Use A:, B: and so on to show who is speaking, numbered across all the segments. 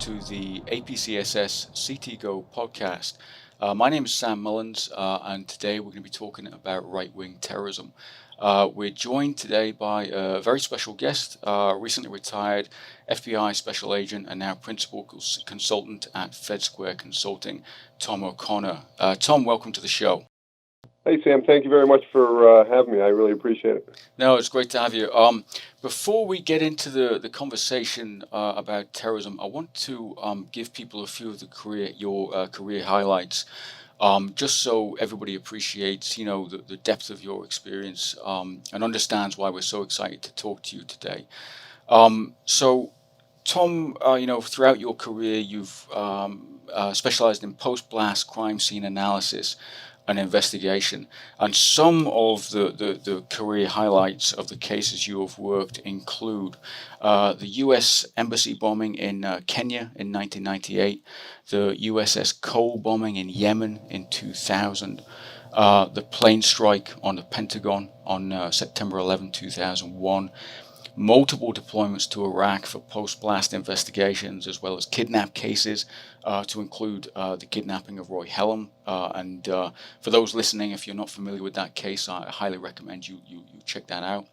A: to the APCSS CTGo podcast. My name is Sam Mullins, and today we're going to be talking about right-wing terrorism. We're joined today by a very special guest, recently retired FBI special agent and now principal consultant at FedSquare Consulting, Tom O'Connor. Tom, welcome to the show.
B: Hey, Sam. Thank you very much for having me. I really appreciate it.
A: No, it's great to have you. Before we get into the conversation about terrorism, I want to give people a few of your career highlights, just so everybody appreciates, the depth of your experience and understands why we're so excited to talk to you today. So, Tom, throughout your career, you've specialized in post-blast crime scene analysis and investigation. And some of the career highlights of the cases you have worked include the U.S. Embassy bombing in Kenya in 1998, the USS Cole bombing in Yemen in 2000, the plane strike on the Pentagon on September 11, 2001, multiple deployments to Iraq for post-blast investigations, as well as kidnap cases, to include the kidnapping of Roy Hellam. And for those listening, if you're not familiar with that case, I highly recommend you check that out.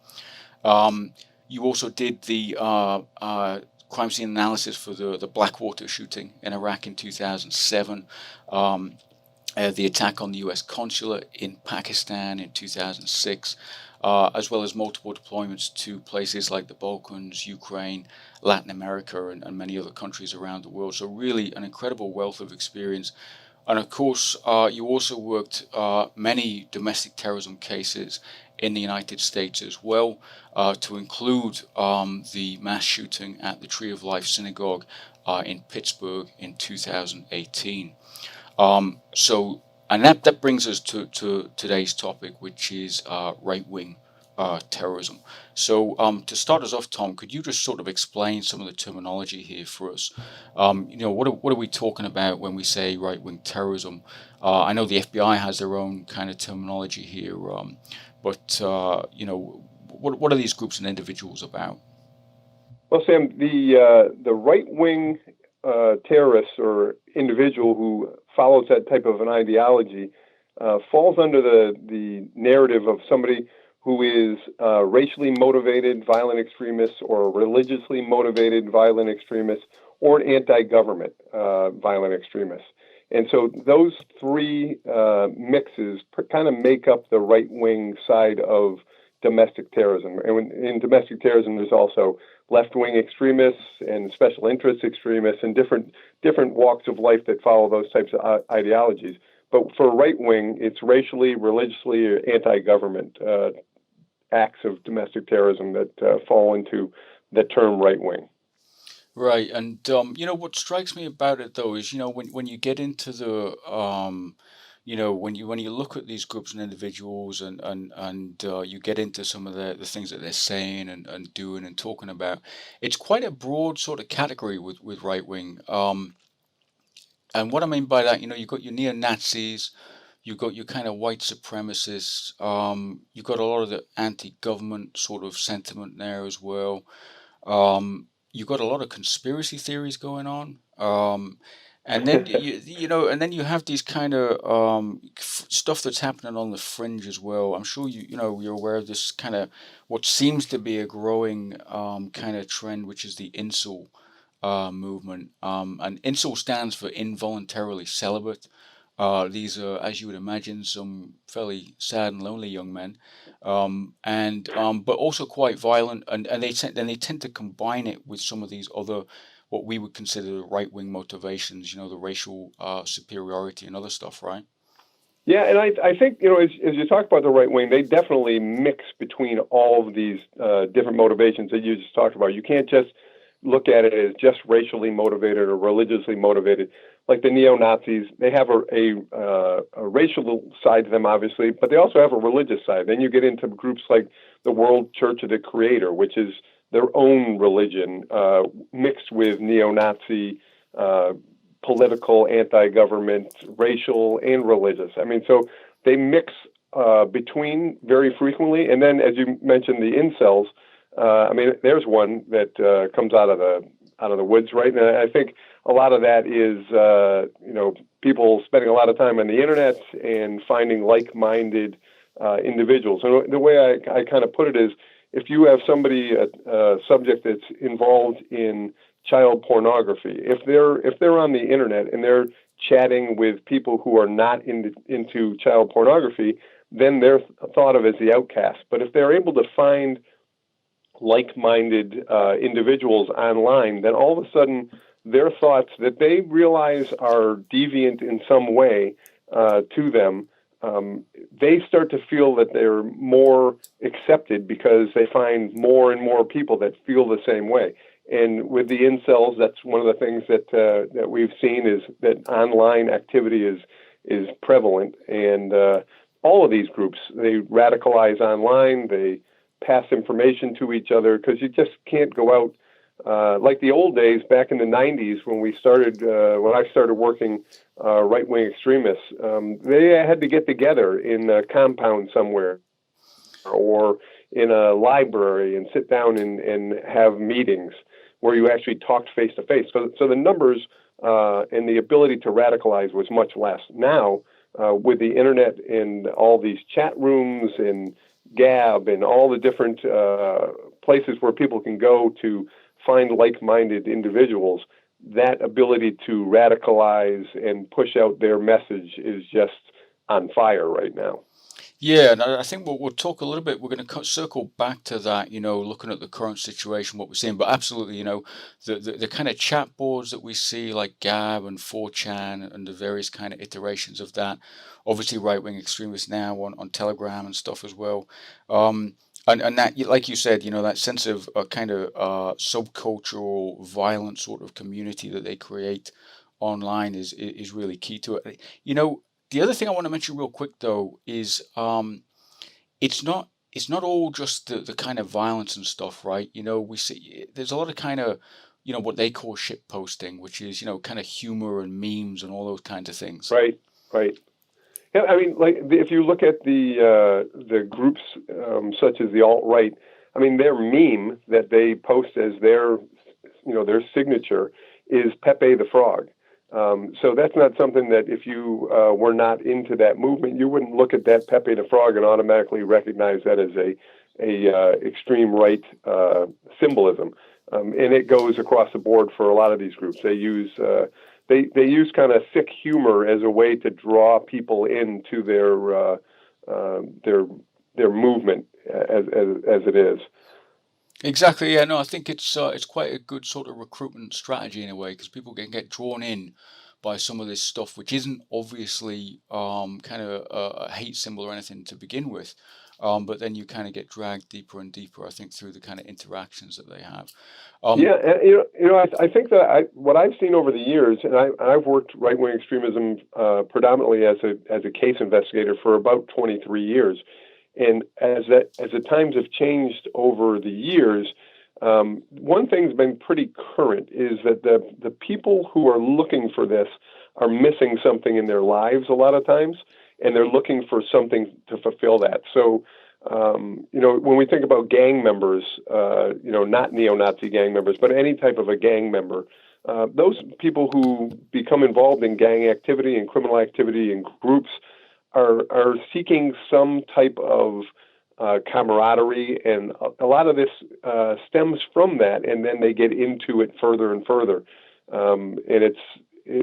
A: You also did the crime scene analysis for the Blackwater shooting in Iraq in 2007. The attack on the U.S. consulate in Pakistan in 2006, as well as multiple deployments to places like the Balkans, Ukraine, Latin America, and many other countries around the world. So really an incredible wealth of experience. And of course, you also worked many domestic terrorism cases in the United States as well, to include the mass shooting at the Tree of Life Synagogue in Pittsburgh in 2018. And that brings us to today's topic, which is right-wing terrorism. So to start us off, Tom, could you just sort of explain some of the terminology here for us? What are we talking about when we say right-wing terrorism? I know the FBI has their own kind of terminology here, but what are these groups and individuals about?
B: Well, Sam, the right-wing terrorist or individual who follows that type of an ideology falls under the narrative of somebody who is racially motivated violent extremist or religiously motivated violent extremist or an anti-government violent extremist. And so those three mixes kind of make up the right-wing side of domestic terrorism. And in domestic terrorism, there's also left-wing extremists and special interest extremists and different walks of life that follow those types of ideologies. But for right-wing, it's racially, religiously, or anti-government acts of domestic terrorism that fall into the term right-wing.
A: Right, and what strikes me about it though is when you get into the when you look at these groups and individuals and you get into some of the things that they're saying and doing and talking about, it's quite a broad sort of category with right wing. And what I mean by that, you've got your neo-Nazis, you've got your kind of white supremacists, you've got a lot of the anti-government sort of sentiment there as well. You've got a lot of conspiracy theories going on. And then and then you have these kind of stuff that's happening on the fringe as well. I'm sure you're aware of this kind of what seems to be a growing kind of trend, which is the incel movement. And incel stands for involuntarily celibate. These are, as you would imagine, some fairly sad and lonely young men, but also quite violent, and they tend to combine it with some of these other what we would consider right-wing motivations, the racial superiority and other stuff, right?
B: Yeah, and I think, as you talk about the right wing, they definitely mix between all of these different motivations that you just talked about. You can't just look at it as just racially motivated or religiously motivated. Like the neo-Nazis, they have a racial side to them, obviously, but they also have a religious side. Then you get into groups like the World Church of the Creator, which is their own religion mixed with neo-Nazi, political, anti-government, racial, and religious. I mean, so they mix between very frequently. And then, as you mentioned, the incels. There's one that comes out of the woods, right? And I think a lot of that is, people spending a lot of time on the internet and finding like-minded individuals. And the way I kind of put it is, if you have somebody, a subject that's involved in child pornography, if they're on the internet and they're chatting with people who are not into child pornography, then they're thought of as the outcast. But if they're able to find like-minded individuals online, then all of a sudden their thoughts that they realize are deviant in some way to them, they start to feel that they're more accepted because they find more and more people that feel the same way. And with the incels, that's one of the things that we've seen is that online activity is prevalent, and all of these groups, they radicalize online, they pass information to each other, because you just can't go out like the old days back in the 90s when I started working right-wing extremists. They had to get together in a compound somewhere or in a library and sit down and have meetings where you actually talked face-to-face. So the numbers and the ability to radicalize was much less. Now, with the internet and all these chat rooms and Gab and all the different places where people can go to find like-minded individuals, that ability to radicalize and push out their message is just on fire right now.
A: Yeah, and I think we'll talk a little bit. We're going to circle back to that, looking at the current situation, what we're seeing. But absolutely, the kind of chat boards that we see, like Gab and 4chan and the various kind of iterations of that. Obviously, right-wing extremists now on Telegram and stuff as well. And that, like you said, that sense of kind of subcultural, violent sort of community that they create online is really key to it. The other thing I want to mention real quick though is it's not all just the kind of violence and stuff, right? We see there's a lot of kind of what they call shit posting, which is kind of humor and memes and all those kinds of things.
B: Right. Yeah, I mean, like if you look at the groups such as the alt-right, I mean, their meme that they post as their signature is Pepe the Frog. So that's not something that if you were not into that movement, you wouldn't look at that Pepe the Frog and automatically recognize that as a extreme right symbolism. And it goes across the board for a lot of these groups. They use kind of sick humor as a way to draw people into their movement as it is.
A: Exactly. Yeah. No, I think it's quite a good sort of recruitment strategy in a way, because people can get drawn in by some of this stuff, which isn't obviously kind of a hate symbol or anything to begin with, but then you kind of get dragged deeper and deeper, I think, through the kind of interactions that they have.
B: Yeah, and, I think that what I've seen over the years, and I've worked right-wing extremism predominantly as a case investigator for about 23 years. And as the times have changed over the years, one thing's been pretty current is that the people who are looking for this are missing something in their lives a lot of times, and they're looking for something to fulfill that. So, when we think about gang members, not neo-Nazi gang members, but any type of a gang member, those people who become involved in gang activity and criminal activity in groups are seeking some type of camaraderie, and a lot of this stems from that, and then they get into it further and further. And it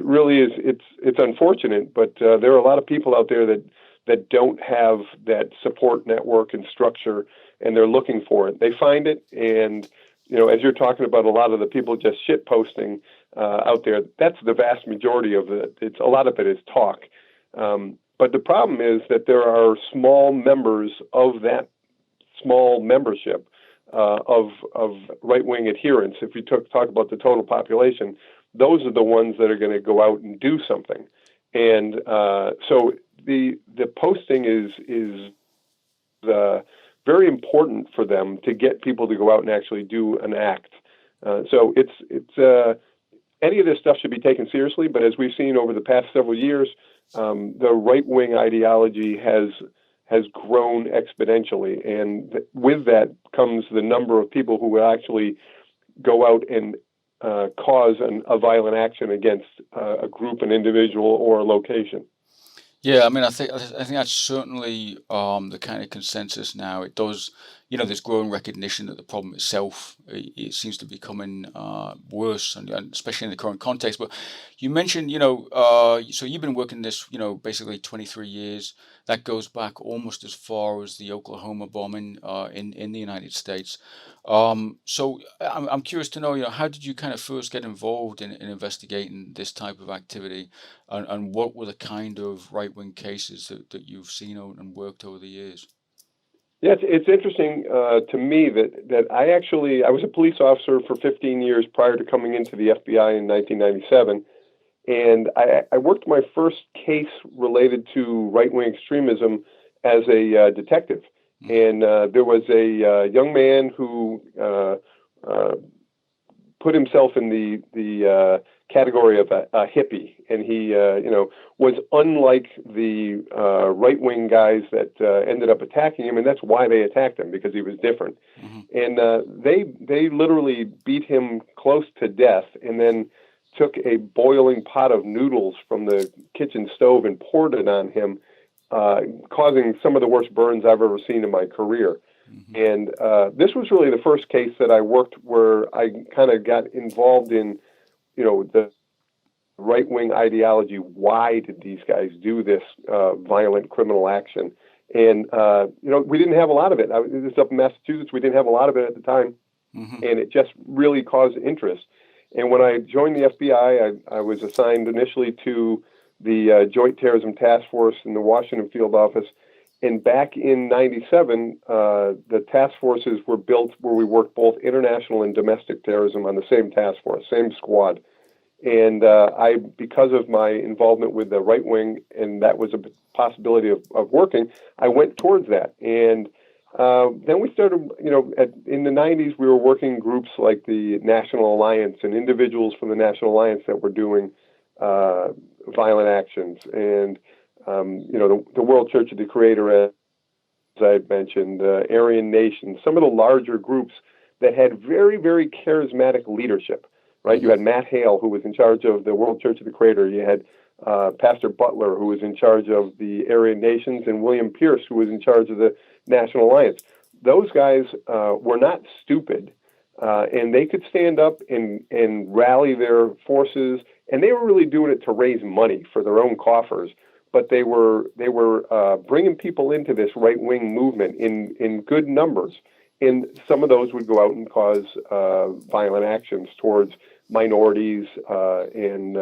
B: really is it's unfortunate, but there are a lot of people out there that don't have that support network and structure, and they're looking for it. They find it, and as you're talking about, a lot of the people just shit posting out there, that's the vast majority of it. A lot of it is talk. But the problem is that there are small members of that small membership of right-wing adherents. If you talk about the total population, those are the ones that are going to go out and do something. And so the posting is very important for them to get people to go out and actually do an act. So it's any of this stuff should be taken seriously. But as we've seen over the past several years, the right-wing ideology has grown exponentially, and with that comes the number of people who will actually go out and cause a violent action against a group, an individual, or a location.
A: Yeah, I mean, I think that's certainly the kind of consensus now. It does, there's growing recognition that the problem itself it seems to be becoming worse, and especially in the current context. But you mentioned, so you've been working this, basically 23 years. That goes back almost as far as the Oklahoma bombing in the United States. So I'm curious to know, how did you kind of first get involved in investigating this type of activity? And what were the kind of right-wing cases that you've seen and worked over the years?
B: Yeah, it's interesting to me that I was a police officer for 15 years prior to coming into the FBI in 1997, and I worked my first case related to right-wing extremism as a detective. And there was a young man who put himself in the category of a hippie, and he was unlike the right-wing guys that ended up attacking him, and that's why they attacked him, because he was different. And they literally beat him close to death, and then took a boiling pot of noodles from the kitchen stove and poured it on him, causing some of the worst burns I've ever seen in my career. And this was really the first case that I worked where I kind of got involved in, the right-wing ideology. Why did these guys do this violent criminal action? And, we didn't have a lot of it. This is up in Massachusetts. We didn't have a lot of it at the time. And it just really caused interest. And when I joined the FBI, I was assigned initially to the Joint Terrorism Task Force in the Washington field office. And back in 97, the task forces were built where we worked both international and domestic terrorism on the same task force, same squad. And because of my involvement with the right wing, and that was a possibility of working, I went towards that. And then we started, in the 90s, we were working groups like the National Alliance and individuals from the National Alliance that were doing violent actions. And the World Church of the Creator, as I had mentioned, Aryan Nations, some of the larger groups that had very, very charismatic leadership, right? You had Matt Hale, who was in charge of the World Church of the Creator. You had Pastor Butler, who was in charge of the Aryan Nations, and William Pierce, who was in charge of the National Alliance. Those guys were not stupid, and they could stand up and rally their forces, and they were really doing it to raise money for their own coffers. But they were bringing people into this right-wing movement in good numbers, and some of those would go out and cause violent actions towards minorities and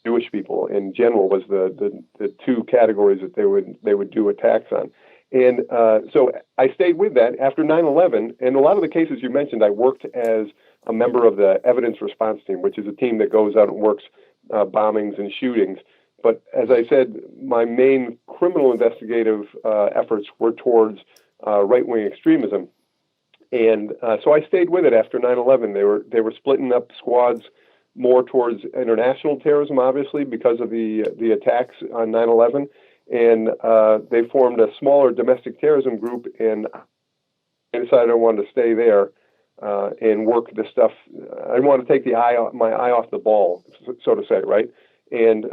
B: Jewish people in general was the two categories that they would do attacks on. And so I stayed with that after 9/11, and a lot of the cases you mentioned, I worked as a member of the evidence response team, which is a team that goes out and works bombings and shootings. But as I said, my main criminal investigative efforts were towards right-wing extremism. And so I stayed with it after 9/11. They were splitting up squads more towards international terrorism, obviously, because of the attacks on 9/11. And they formed a smaller domestic terrorism group, and I decided I wanted to stay there and work the stuff. I didn't want to take my eye off the ball, so to say, right? And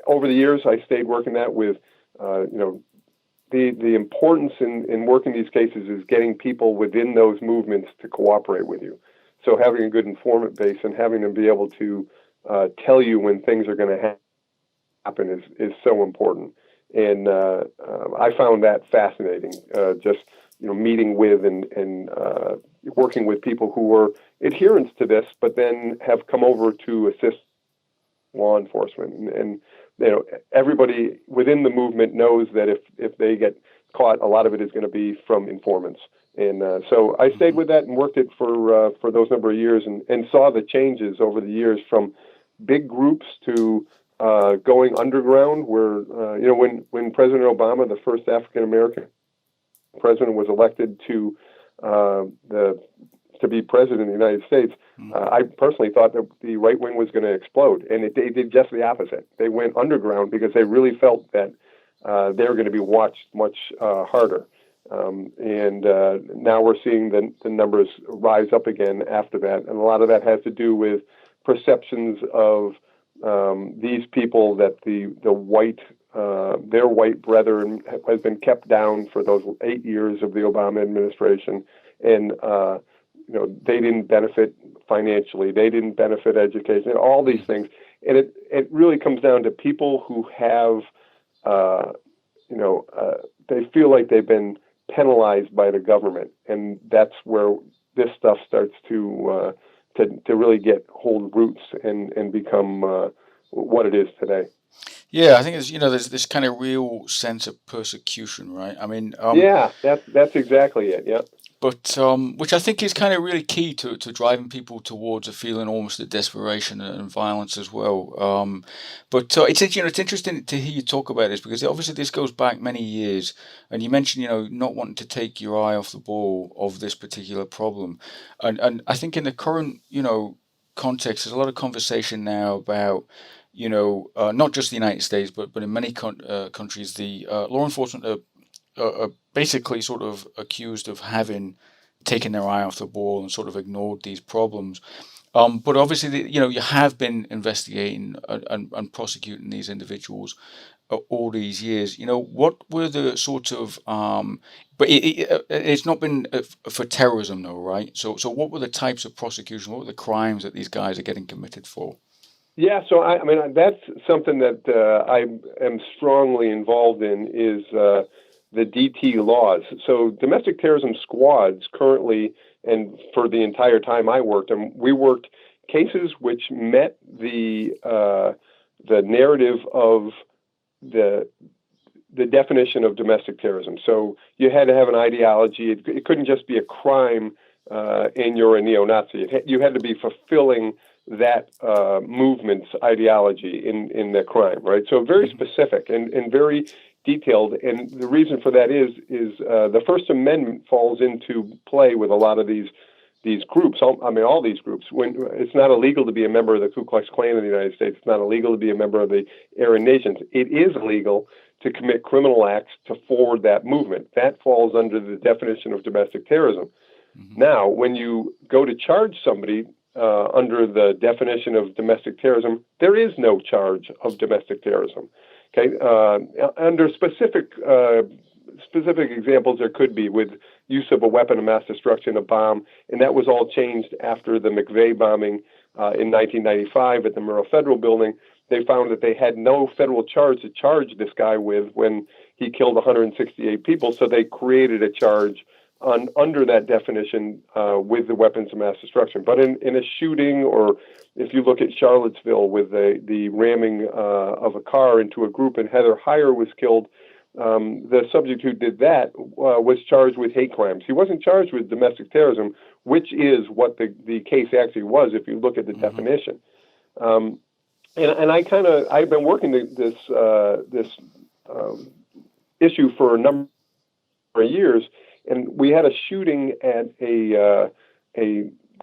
B: over the years, I stayed working that with, the importance in working these cases is getting people within those movements to cooperate with you. So having a good informant base and having them be able to tell you when things are going to happen is so important. And I found that fascinating, just meeting with and working with people who were adherents to this, but then have come over to assist law enforcement. And everybody within the movement knows that if they get caught, a lot of it is going to be from informants. And so I stayed with that and worked it for those number of years, and saw the changes over the years from big groups to going underground. Where when President Obama, the first African American president, was elected to be president of the United States, I personally thought that the right wing was going to explode, and they did just the opposite. They went underground because they really felt that they were going to be watched much harder. And now we're seeing the numbers rise up again after that. And a lot of that has to do with perceptions of these people that their white brethren has been kept down for those 8 years of the Obama administration, and they didn't benefit financially, they didn't benefit education, all these things, and it really comes down to people who have they feel like they've been penalized by the government, and that's where this stuff starts to really hold roots and become what it is today.
A: Yeah, I think there's this kind of real sense of persecution, right? I mean,
B: yeah, that's exactly it. Yeah.
A: But which I think is kind of really key to driving people towards a feeling almost of desperation and violence as well. But it's interesting to hear you talk about this, because obviously this goes back many years, and you mentioned not wanting to take your eye off the ball of this particular problem, and I think in the current context, there's a lot of conversation now about not just the United States, but in many countries, the law enforcement are basically sort of accused of having taken their eye off the ball and sort of ignored these problems. But obviously, you have been investigating and prosecuting these individuals all these years. What were the sort of, but it's not been for terrorism though, right? So what were the types of prosecution? What were the crimes that these guys are getting committed for?
B: Yeah, so I mean, that's something that I am strongly involved in, is the DT laws. So domestic terrorism squads currently, and for the entire time I worked, and we worked cases which met the narrative of the definition of domestic terrorism. So you had to have an ideology. It couldn't just be a crime and you're a neo-Nazi. You had to be fulfilling that movement's ideology in the crime, right? So very specific and very detailed. And the reason for that is the First Amendment falls into play with a lot of these groups. All these groups. When it's not illegal to be a member of the Ku Klux Klan in the United States, it's not illegal to be a member of the Aryan Nations. It is illegal to commit criminal acts to forward that movement. That falls under the definition of domestic terrorism. Mm-hmm. Now, when you go to charge somebody under the definition of domestic terrorism, there is no charge of domestic terrorism. Okay, under specific examples, there could be with use of a weapon of mass destruction, a bomb, and that was all changed after the McVeigh bombing in 1995 at the Murrah Federal Building. They found that they had no federal charge to charge this guy with when he killed 168 people, so they created a charge under that definition with the weapons of mass destruction. But in a shooting, or if you look at Charlottesville with the ramming of a car into a group and Heather Heyer was killed, the subject who did that was charged with hate crimes. He wasn't charged with domestic terrorism, which is what the case actually was if you look at the mm-hmm. definition. And I've been working this issue for a number of years. And we had a shooting at a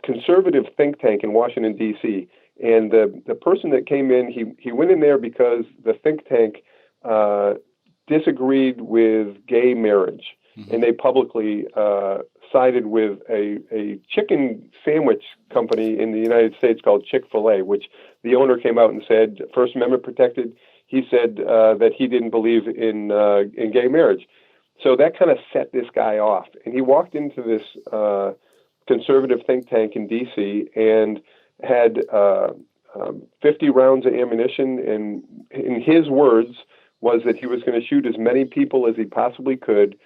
B: conservative think tank in Washington, D.C. And the person that came in, he went in there because the think tank disagreed with gay marriage. Mm-hmm. And they publicly sided with a chicken sandwich company in the United States called Chick-fil-A, which the owner came out and said, First Amendment protected. He said that he didn't believe in gay marriage. So that kind of set this guy off. And he walked into this conservative think tank in D.C. and had 50 rounds of ammunition. And in his words was that he was going to shoot as many people as he possibly could,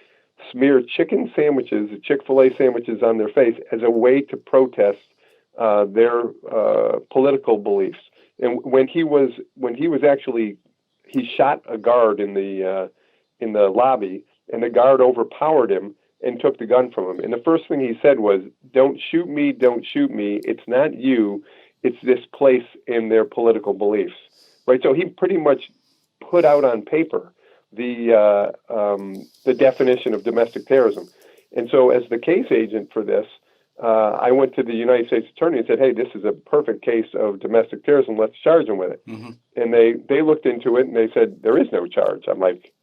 B: smear chicken sandwiches, Chick-fil-A sandwiches on their face as a way to protest their political beliefs. And when he shot a guard in the lobby, and the guard overpowered him and took the gun from him. And the first thing he said was, "Don't shoot me, don't shoot me. It's not you. It's this place and their political beliefs." Right? So he pretty much put out on paper the definition of domestic terrorism. And so as the case agent for this, I went to the United States Attorney and said, "Hey, this is a perfect case of domestic terrorism. Let's charge him with it." Mm-hmm. And they looked into it and they said, "There is no charge." I'm like,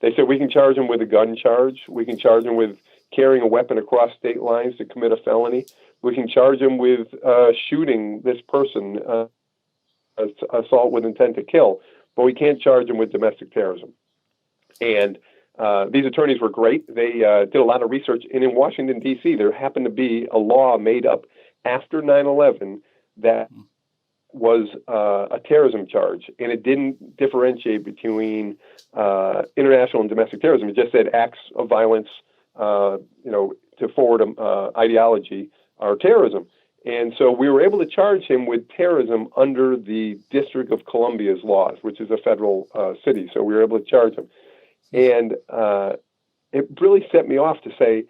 B: They said we can charge them with a gun charge. We can charge them with carrying a weapon across state lines to commit a felony. We can charge them with shooting this person, assault with intent to kill, but we can't charge them with domestic terrorism. And these attorneys were great. They did a lot of research. And in Washington, D.C., there happened to be a law made up after 9/11 that was a terrorism charge, and it didn't differentiate between international and domestic terrorism. It just said acts of violence, to forward ideology are terrorism. And so we were able to charge him with terrorism under the District of Columbia's laws, which is a federal city. So we were able to charge him. And it really set me off to say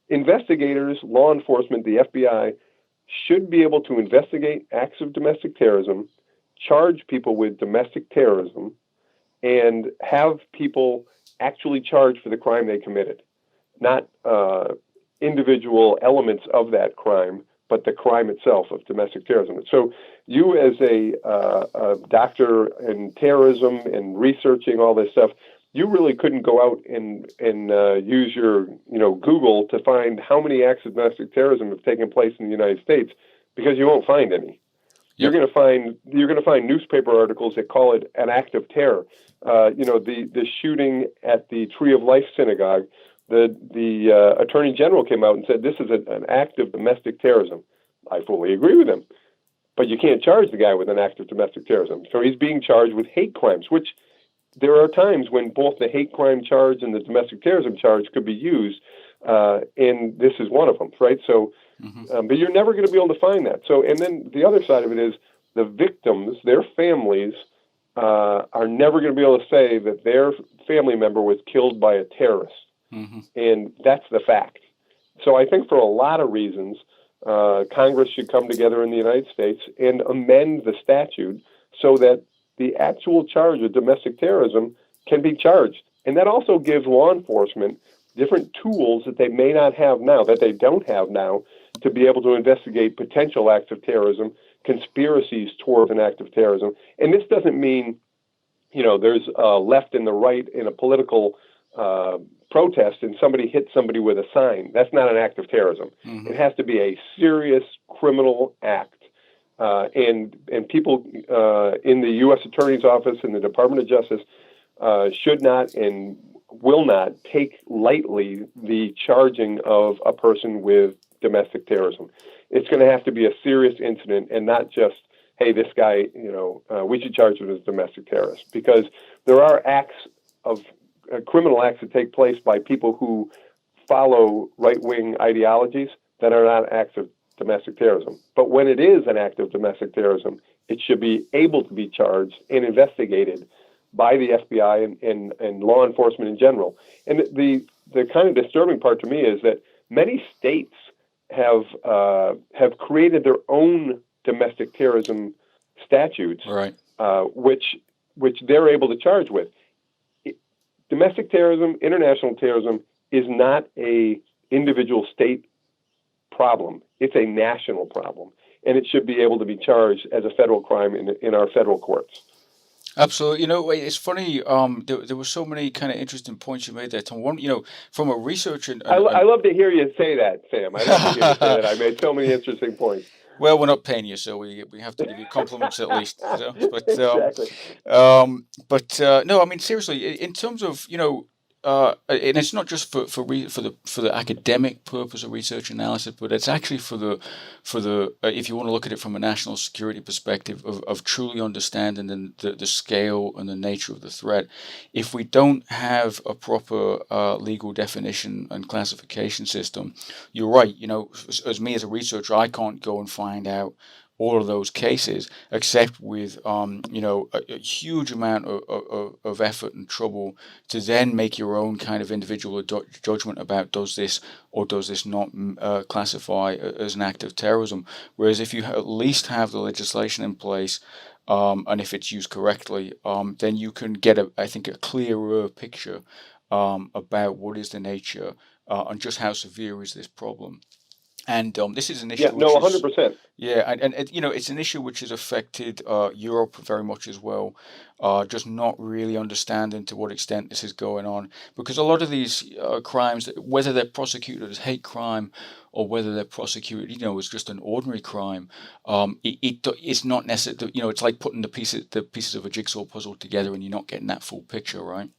B: investigators, law enforcement, the FBI, should be able to investigate acts of domestic terrorism, charge people with domestic terrorism, and have people actually charged for the crime they committed, not individual elements of that crime, but the crime itself of domestic terrorism. So you as a doctor in terrorism and researching all this stuff, you really couldn't go out and use your Google to find how many acts of domestic terrorism have taken place in the United States, because you won't find any. Yep. You're going to find newspaper articles that call it an act of terror. The shooting at the Tree of Life synagogue. The Attorney General came out and said this is an act of domestic terrorism. I fully agree with him, but you can't charge the guy with an act of domestic terrorism. So he's being charged with hate crimes, which there are times when both the hate crime charge and the domestic terrorism charge could be used, and this is one of them, right? So, but you're never going to be able to find that. So, and then the other side of it is the victims, their families, are never going to be able to say that their family member was killed by a terrorist, and that's the fact. So I think for a lot of reasons, Congress should come together in the United States and amend the statute so that the actual charge of domestic terrorism can be charged. And that also gives law enforcement different tools that they may not have now, that they don't have now, to be able to investigate potential acts of terrorism, conspiracies towards an act of terrorism. And this doesn't mean, there's a left and the right in a political protest and somebody hits somebody with a sign. That's not an act of terrorism. It has to be a serious criminal act. And people in the U.S. Attorney's Office and the Department of Justice should not and will not take lightly the charging of a person with domestic terrorism. It's going to have to be a serious incident and not just, hey, this guy, we should charge him as a domestic terrorist, because there are acts of criminal acts that take place by people who follow right-wing ideologies that are not acts of domestic terrorism. But when it is an act of domestic terrorism, it should be able to be charged and investigated by the FBI and law enforcement in general. And the kind of disturbing part to me is that many states have created their own domestic terrorism statutes,
A: right,
B: which they're able to charge with. Domestic terrorism, international terrorism is not a individual state problem. It's a national problem, and it should be able to be charged as a federal crime in our federal courts.
A: Absolutely. It's funny. There were so many kind of interesting points you made there, Tom. One, from a researcher.
B: I love to hear you say that, Sam. I love to hear you say that. I made so many interesting points.
A: Well, we're not paying you, so we have to give you compliments at least. But
B: exactly.
A: No, I mean seriously, in terms of and it's not just for the academic purpose of research analysis, but it's actually for the if you want to look at it from a national security perspective of truly understanding the scale and the nature of the threat. If we don't have a proper legal definition and classification system, you're right. As me as a researcher, I can't go and find out all of those cases, except with a huge amount of effort and trouble to then make your own kind of individual judgment about does this or does this not classify as an act of terrorism. Whereas if you at least have the legislation in place, and if it's used correctly, then you can get I think a clearer picture about what is the nature and just how severe is this problem. And this is an
B: Yeah,
A: issue
B: no,
A: which is,
B: 100%.
A: yeah, and it's an issue which has affected Europe very much as well. Just not really understanding to what extent this is going on, because a lot of these crimes, whether they're prosecuted as hate crime or whether they're prosecuted, as just an ordinary crime, it's not necessarily, it's like putting the pieces of a jigsaw puzzle together, and you're not getting that full picture, right?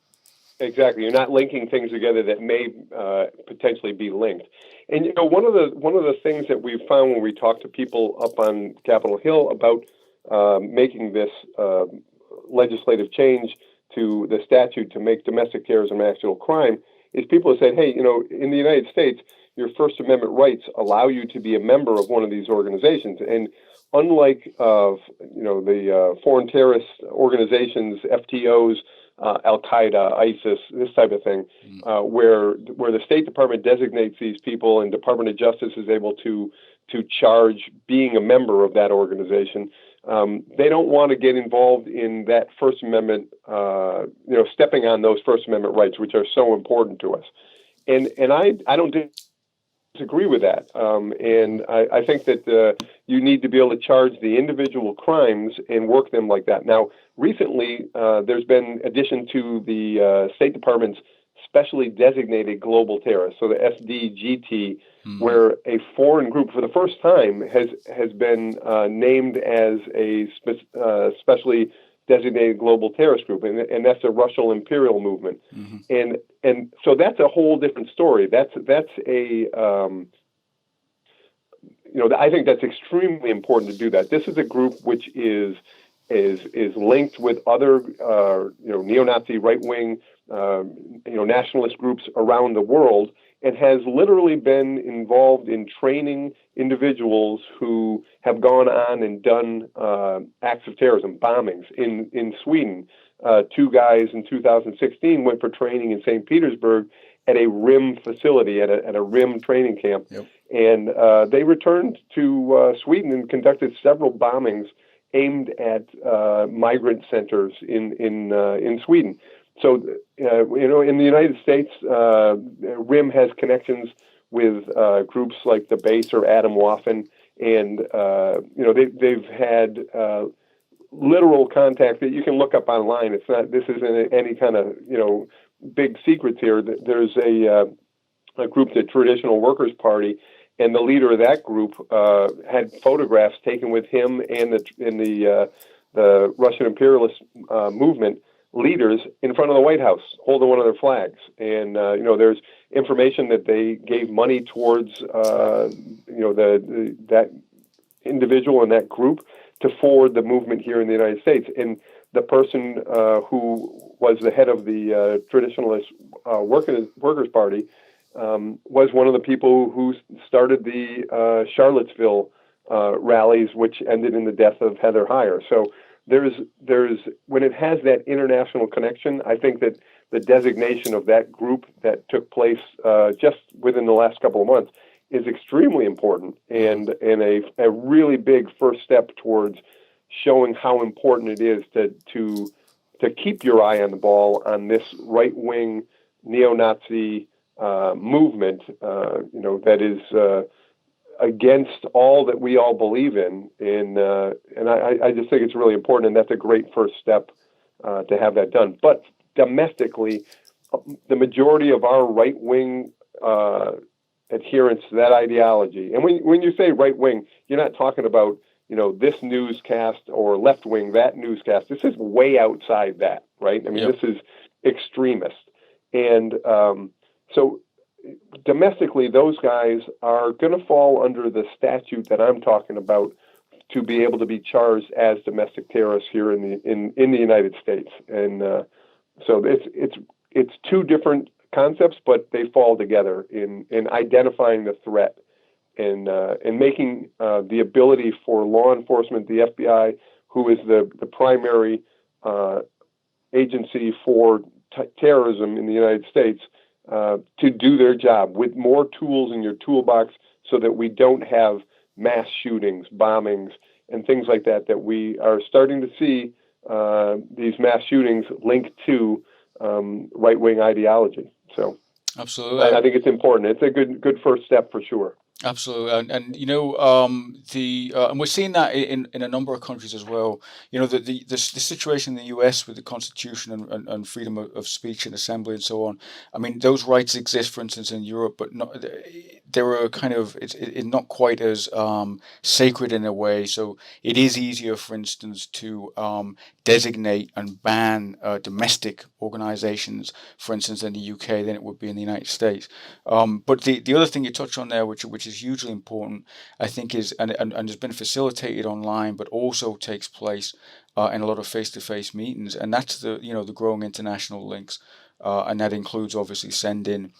B: Exactly. You're not linking things together that may potentially be linked. And one of the things that we've found when we talk to people up on Capitol Hill about making this legislative change to the statute to make domestic terrorism an actual crime is people have said, hey, in the United States, your First Amendment rights allow you to be a member of one of these organizations. And unlike the foreign terrorist organizations, FTOs, Al Qaeda, ISIS, this type of thing, where the State Department designates these people and Department of Justice is able to charge being a member of that organization. They don't want to get involved in that First Amendment, stepping on those First Amendment rights, which are so important to us. And I don't disagree with that. And I think that you need to be able to charge the individual crimes and work them like that. Now, recently, there's been addition to the State Department's specially designated global terrorists, so the SDGT, where a foreign group for the first time has been named as a specially designated global terrorist group, and that's the Russian Imperial Movement, and so that's a whole different story. That's a I think that's extremely important to do that. This is a group which is linked with other neo-Nazi right-wing nationalist groups around the world, and has literally been involved in training individuals who have gone on and done acts of terrorism, bombings in Sweden. Two guys in 2016 went for training in St. Petersburg at a RIM facility, at a RIM training camp.
A: Yep.
B: And they returned to Sweden and conducted several bombings aimed at migrant centers in Sweden. So, in the United States, RIM has connections with groups like the Base or Adam Waffen, and they've had literal contact that you can look up online. This isn't any kind of big secrets here. There's a group, the Traditional Workers Party, and the leader of that group had photographs taken with him and the Russian imperialist movement leaders in front of the White House holding one of their flags. And there's information that they gave money towards that individual and that group to forward the movement here in the United States. And the person who was the head of the Traditionalist Workers Party was one of the people who started the Charlottesville rallies, which ended in the death of Heather Heyer. So there's when it has that international connection, I think that the designation of that group that took place just within the last couple of months is extremely important, and a really big first step towards showing how important it is to keep your eye on the ball on this right-wing neo-Nazi movement, that is against all that we all believe in, and I just think it's really important, and that's a great first step to have that done. But domestically, the majority of our right-wing adherence to that ideology, and when you say right-wing, you're not talking about this newscast or left-wing, that newscast. This is way outside that, right? I mean, This is extremist, and so domestically, those guys are going to fall under the statute that I'm talking about to be able to be charged as domestic terrorists here in the United States. And so it's two different concepts, but they fall together in identifying the threat and making the ability for law enforcement, the FBI, who is the primary agency for terrorism in the United States, to do their job with more tools in your toolbox, so that we don't have mass shootings, bombings, and things like that we are starting to see these mass shootings linked to right-wing ideology. So
A: absolutely,
B: I think it's important. It's a good first step for sure.
A: Absolutely, and and we're seeing that in a number of countries as well. You know, the situation in the U.S. with the Constitution and freedom of speech and assembly and so on. I mean, those rights exist, for instance, in Europe, but not there are kind of it's not quite as sacred in a way. So it is easier, for instance, to designate and ban domestic organizations, for instance, in the UK than it would be in the United States. But the other thing you touch on there, which is hugely important, I think is and has been facilitated online, but also takes place in a lot of face-to-face meetings, and that's the growing international links, and that includes obviously sending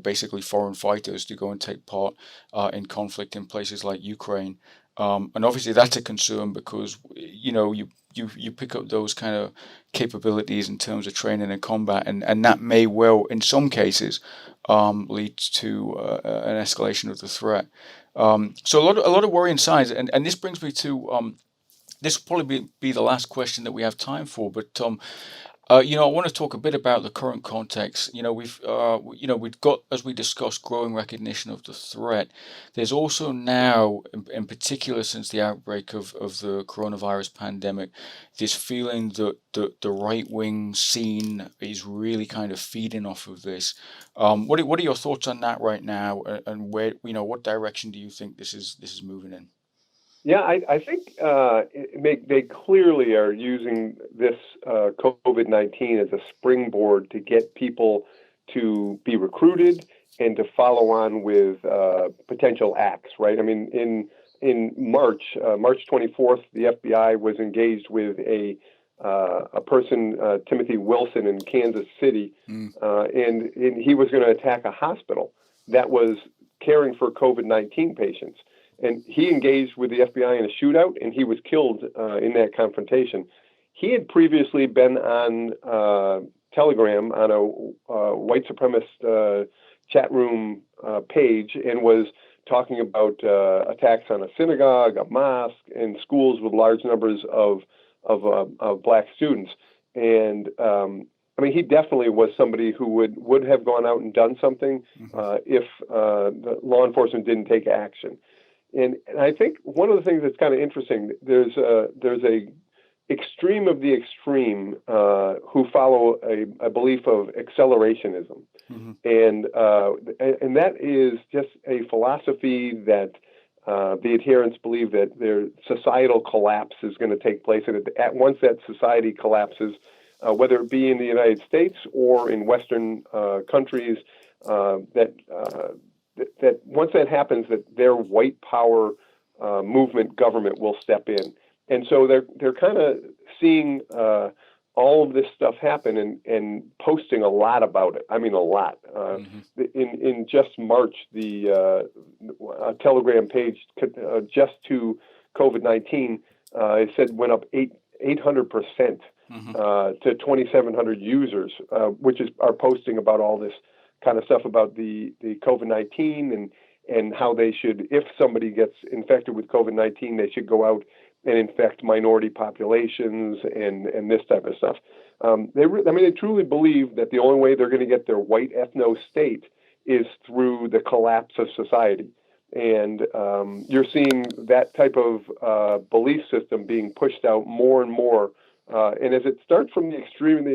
A: basically foreign fighters to go and take part in conflict in places like Ukraine. And obviously that's a concern because you pick up those kind of capabilities in terms of training and combat, and that may well, in some cases, lead to an escalation of the threat. So a lot of worrying signs, and this brings me to this will probably be the last question that we have time for, but I want to talk a bit about the current context. We've got, as we discussed, growing recognition of the threat. There's also now, in particular since the outbreak of the coronavirus pandemic, this feeling that the right wing scene is really kind of feeding off of this. What are your thoughts on that right now, and where what direction do you think this is moving in?
B: Yeah, I think they clearly are using this COVID-19 as a springboard to get people to be recruited and to follow on with potential acts, right? I mean, in March 24th, the FBI was engaged with a person, Timothy Wilson, in Kansas City, and he was going to attack a hospital that was caring for COVID-19 patients. And he engaged with the FBI in a shootout, and he was killed in that confrontation. He had previously been on Telegram on a white supremacist chat room page and was talking about attacks on a synagogue, a mosque, and schools with large numbers of black students. And I mean, he definitely was somebody who would have gone out and done something if the law enforcement didn't take action. And I think one of the things that's kind of interesting, there's a extreme of the extreme who follow a belief of accelerationism, and that is just a philosophy that the adherents believe that their societal collapse is going to take place, and once that society collapses, whether it be in the United States or in Western countries, that once that happens, that their white power movement government will step in, and so they're kind of seeing all of this stuff happen and posting a lot about it. I mean, a lot. In just March, the Telegram page just to COVID-19 it said went up 800% to 2,700 users, which are posting about all this kind of stuff about the COVID-19 and how they should, if somebody gets infected with COVID-19, they should go out and infect minority populations and this type of stuff. They truly believe that the only way they're going to get their white ethno state is through the collapse of society. And you're seeing that type of belief system being pushed out more and more. And as it starts from the extreme,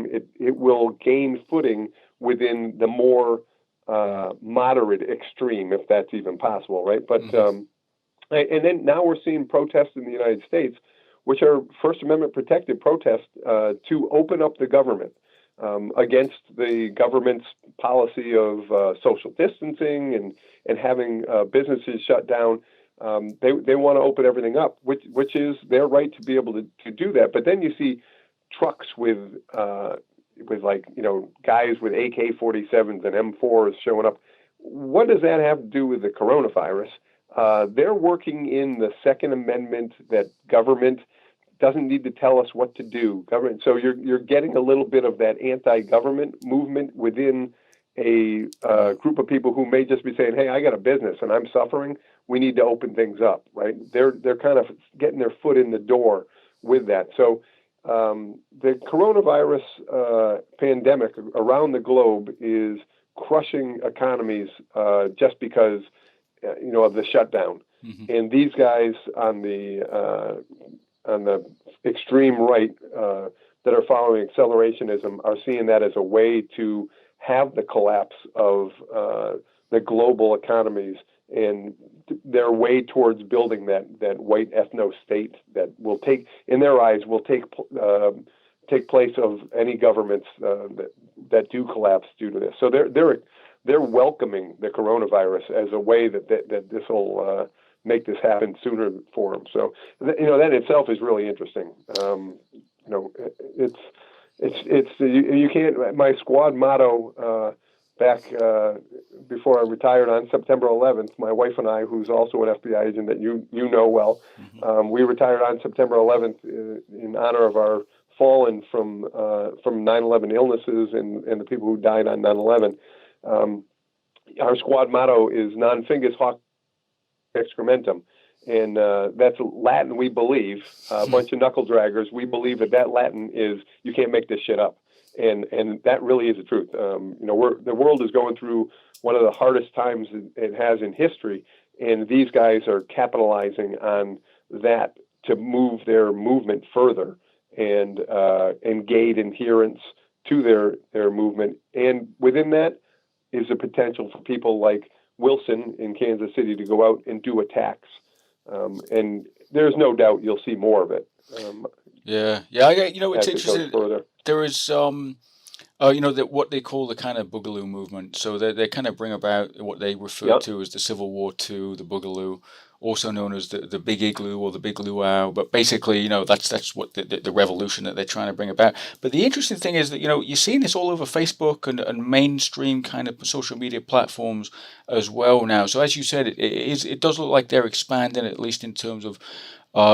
B: it will gain footing within the more moderate extreme, if that's even possible, right? But and then now we're seeing protests in the United States, which are First Amendment protected protests to open up the government against the government's policy of social distancing and having businesses shut down. They want to open everything up, which is their right to be able to do that. But then you see trucks with like, guys with AK-47s and M4s showing up. What does that have to do with the coronavirus? They're working in the Second Amendment that government doesn't need to tell us what to do. Government. So you're getting a little bit of that anti-government movement within a group of people who may just be saying, "Hey, I got a business and I'm suffering. We need to open things up." Right? They're kind of getting their foot in the door with that. So the coronavirus pandemic around the globe is crushing economies just because of the shutdown.
A: Mm-hmm.
B: And these guys on the extreme right that are following accelerationism are seeing that as a way to have the collapse of the global economies, and their way towards building that white ethno state that will take, in their eyes, will take place of any governments that do collapse due to this. So they're welcoming the coronavirus as a way that this will make this happen sooner for them. So that itself is really interesting. You can't. My squad motto back before I retired on September 11th, my wife and I, who's also an FBI agent that you know well,
A: Mm-hmm.
B: we retired on September 11th in honor of our fallen from 9/11 illnesses and the people who died on 9/11. Our squad motto is non fingus hoc excrementum. And that's Latin, we believe. A bunch of knuckle draggers, we believe that Latin is, you can't make this shit up. And that really is the truth. The world is going through one of the hardest times it has in history, and these guys are capitalizing on that to move their movement further and gain adherence to their movement. And within that is the potential for people like Wilson in Kansas City to go out and do attacks. And there's no doubt you'll see more of it.
A: Yeah. It's interesting. There is that what they call the kind of Boogaloo movement. So they kind of bring about what they refer to as the Civil War II, the Boogaloo, also known as the Big Igloo or the Big Luau. But basically, that's what the revolution that they're trying to bring about. But the interesting thing is that you're seeing this all over Facebook and mainstream kind of social media platforms as well now. So as you said, it does look like they're expanding, at least in terms of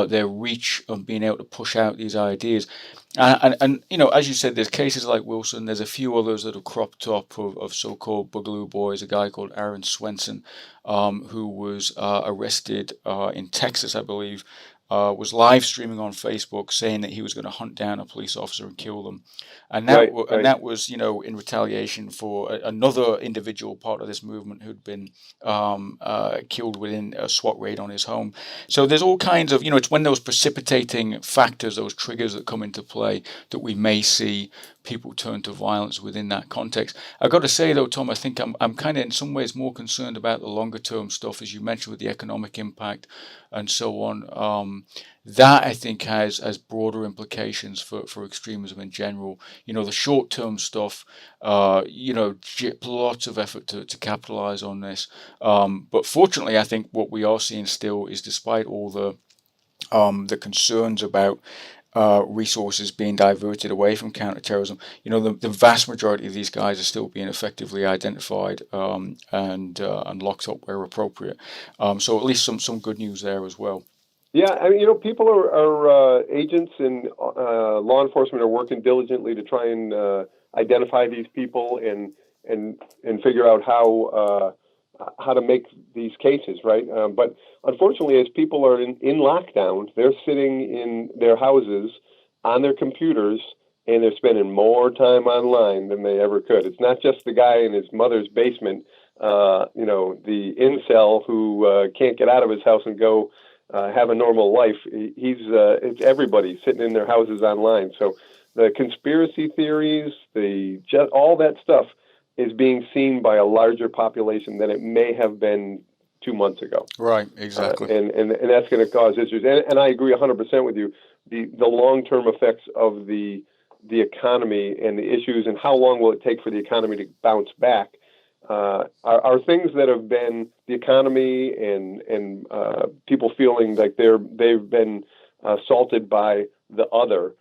A: their reach of being able to push out these ideas. And as you said, there's cases like Wilson. There's a few others that have cropped up of so-called Boogaloo boys. A guy called Aaron Swenson, who was arrested in Texas, I believe, was live streaming on Facebook saying that he was going to hunt down a police officer and kill them, and that was in retaliation for another individual part of this movement who'd been killed within a SWAT raid on his home. So there's all kinds of it's when those precipitating factors, those triggers that come into play, that we may see people turn to violence within that context. I've got to say though, Tom, I think I'm kind of in some ways more concerned about the longer term stuff, as you mentioned, with the economic impact and so on. That I think has broader implications for extremism in general. The short term stuff, lots of effort to capitalize on this. But fortunately, I think what we are seeing still is, despite all the concerns about resources being diverted away from counterterrorism, the vast majority of these guys are still being effectively identified and locked up where appropriate. So at least some good news there as well.
B: Yeah, I mean, people are agents and law enforcement are working diligently to try and identify these people and figure out how to make these cases, right? But unfortunately, as people are in lockdown, they're sitting in their houses on their computers, and they're spending more time online than they ever could. It's not just the guy in his mother's basement, the incel who can't get out of his house and go have a normal life. It's everybody sitting in their houses online. So the conspiracy theories, all that stuff is being seen by a larger population than it may have been 2 months ago.
A: Right, exactly.
B: And that's going to cause issues. And I agree 100% with you. The long-term effects of the economy and the issues and how long will it take for the economy to bounce back are things that have been the economy and people feeling like they've been assaulted by the other.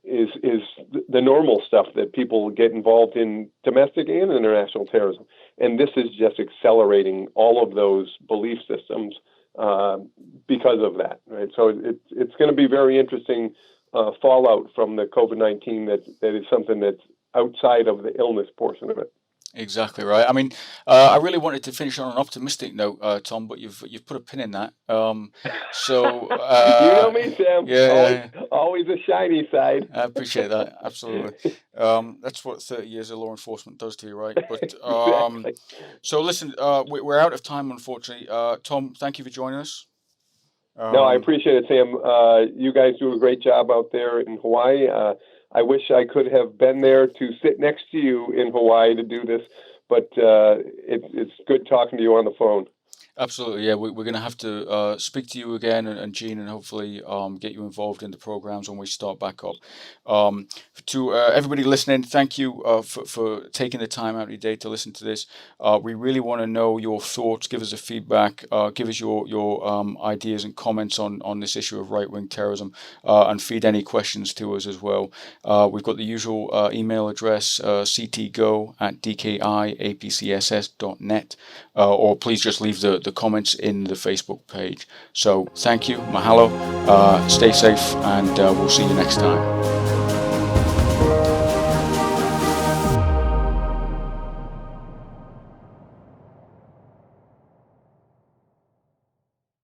B: Is the normal stuff that people get involved in, domestic and international terrorism. And this is just accelerating all of those belief systems because of that, right? So it's going to be very interesting fallout from the COVID-19 that is something that's outside of the illness portion of it.
A: Exactly right. I mean, I really wanted to finish on an optimistic note, Tom, but you've put a pin in that. So
B: You know me, Sam.
A: yeah,
B: Always,
A: yeah,
B: always a shiny side.
A: I appreciate that. Absolutely. That's what 30 years of law enforcement does to you, right? But
B: Exactly.
A: so listen, we're out of time, unfortunately. Tom, thank you for joining us.
B: No, I
A: Um,
B: appreciate it, Sam. You guys do a great job out there in Hawaii. I wish I could have been there to sit next to you in Hawaii to do this, but it's good talking to you on the phone.
A: Absolutely, yeah. We're going to have to speak to you again, and Gene, and hopefully get you involved in the programs when we start back up. Um, to everybody listening, thank you for taking the time out of your day to listen to this. We really want to know your thoughts. Give us a feedback. Give us your ideas and comments on this issue of right-wing terrorism, and feed any questions to us as well. We've got the usual email address, ctgo@dkiapcss.net, or please just leave the comments in the Facebook page. So thank you, mahalo, stay safe, and we'll see you next time.